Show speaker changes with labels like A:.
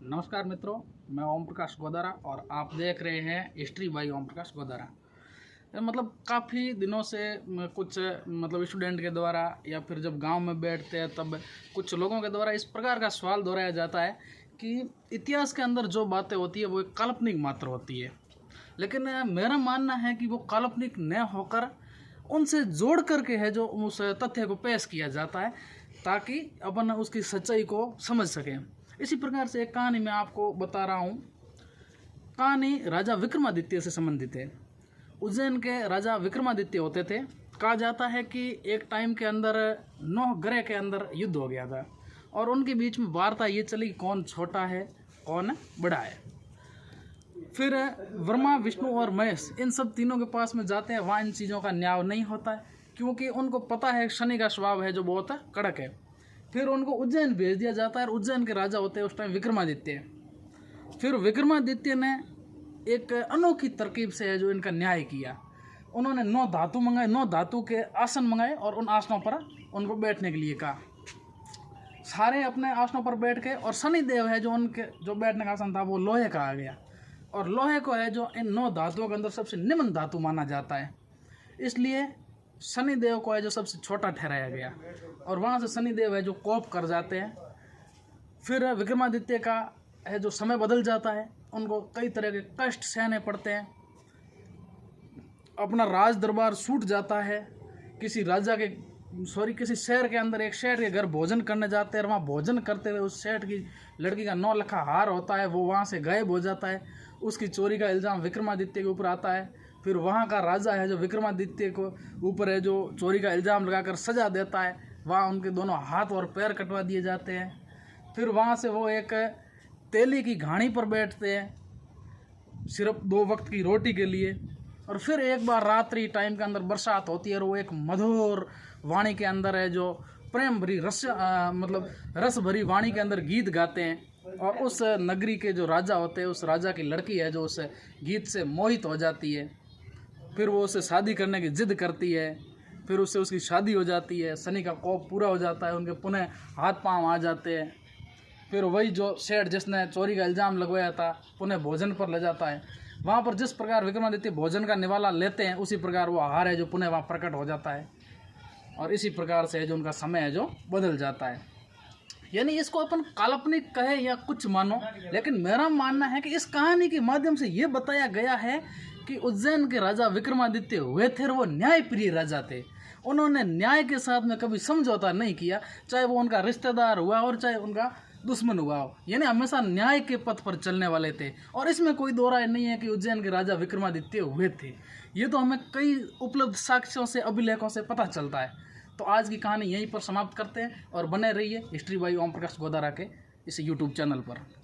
A: नमस्कार मित्रों, मैं ओम प्रकाश गोदारा और आप देख रहे हैं हिस्ट्री बाई ओम प्रकाश गोदारा। मतलब काफ़ी दिनों से कुछ स्टूडेंट के द्वारा या फिर जब गांव में बैठते हैं तब कुछ लोगों के द्वारा इस प्रकार का सवाल दोहराया जाता है कि इतिहास के अंदर जो बातें होती है वो एक काल्पनिक मात्र होती है। लेकिन मेरा मानना है कि वो काल्पनिक न होकर उनसे जोड़ करके है जो उस तथ्य को पेश किया जाता है ताकि अपन उसकी सच्चाई को समझ सकें। इसी प्रकार से एक कहानी मैं आपको बता रहा हूँ। कहानी राजा विक्रमादित्य से संबंधित है। उज्जैन के राजा विक्रमादित्य होते थे। कहा जाता है कि एक टाइम के अंदर 9 ग्रह के अंदर युद्ध हो गया था और उनके बीच में वार्ता ये चली कौन छोटा है कौन बड़ा है। फिर ब्रह्मा, विष्णु और महेश इन सब तीनों के पास में जाते हैं। वहाँ इन चीज़ों का न्याय नहीं होता है क्योंकि उनको पता है शनि का स्वभाव है जो बहुत कड़क है। फिर उनको उज्जैन भेज दिया जाता है और उज्जैन के राजा होते हैं उस टाइम विक्रमादित्य। फिर विक्रमादित्य ने एक अनोखी तरकीब से है जो इनका न्याय किया। उन्होंने 9 धातु मंगाए, 9 धातु के आसन मंगाए और उन आसनों पर उनको बैठने के लिए कहा। सारे अपने आसनों पर बैठ गए और शनिदेव है जो उनके जो बैठने का आसन था वो लोहे का आ गया और लोहे को है जो इन 9 धातुओं के अंदर सबसे निम्न धातु माना जाता है, इसलिए शनिदेव को है जो सबसे छोटा ठहराया गया और वहाँ से शनिदेव है जो कोप कर जाते हैं। फिर विक्रमादित्य का है जो समय बदल जाता है, उनको कई तरह के कष्ट सहने पड़ते हैं। अपना राज दरबार छूट जाता है। किसी शहर के अंदर एक सेठ के घर भोजन करने जाते हैं और वहाँ भोजन करते हुए उस सेठ की लड़की का 9 लाख हार होता है, वो वहाँ से गायब हो जाता है। उसकी चोरी का इल्ज़ाम विक्रमादित्य के ऊपर आता है। फिर वहाँ का राजा है जो विक्रमादित्य को ऊपर है जो चोरी का इल्ज़ाम लगाकर सजा देता है। वहाँ उनके दोनों हाथ और पैर कटवा दिए जाते हैं। फिर वहाँ से वो एक तेली की घानी पर बैठते हैं सिर्फ 2 वक्त की रोटी के लिए। और फिर एक बार रात्रि टाइम के अंदर बरसात होती है और वो एक मधुर वाणी के अंदर है जो प्रेम भरी रस भरी वाणी के अंदर गीत गाते हैं और उस नगरी के जो राजा होते हैं उस राजा की लड़की है जो उस गीत से मोहित हो जाती है। फिर वो उससे शादी करने की जिद करती है। फिर उससे उसकी शादी हो जाती है। शनि का कोप पूरा हो जाता है, उनके पुनः हाथ पांव आ जाते हैं। फिर वही जो सेठ जिसने चोरी का इल्ज़ाम लगवाया था पुनः भोजन पर ले जाता है। वहाँ पर जिस प्रकार विक्रमादित्य भोजन का निवाला लेते हैं उसी प्रकार वो आहार है जो पुनः वहाँ प्रकट हो जाता है और इसी प्रकार से जो उनका समय है जो बदल जाता है। यानी इसको अपन काल्पनिक कहे या कुछ मानो, लेकिन मेरा मानना है कि इस कहानी के माध्यम से ये बताया गया है कि उज्जैन के राजा विक्रमादित्य हुए थे और वो न्यायप्रिय राजा थे। उन्होंने न्याय के साथ में कभी समझौता नहीं किया, चाहे वो उनका रिश्तेदार हुआ और चाहे उनका दुश्मन हुआ हो। यानी हमेशा न्याय के पथ पर चलने वाले थे और इसमें कोई दो राय नहीं है कि उज्जैन के राजा विक्रमादित्य हुए थे। ये तो हमें कई उपलब्ध साक्ष्यों से, अभिलेखों से पता चलता है। तो आज की कहानी यहीं पर समाप्त करते हैं और बने रहिए हिस्ट्री बाई ओम प्रकाश गोदारा के इस यूट्यूब चैनल पर।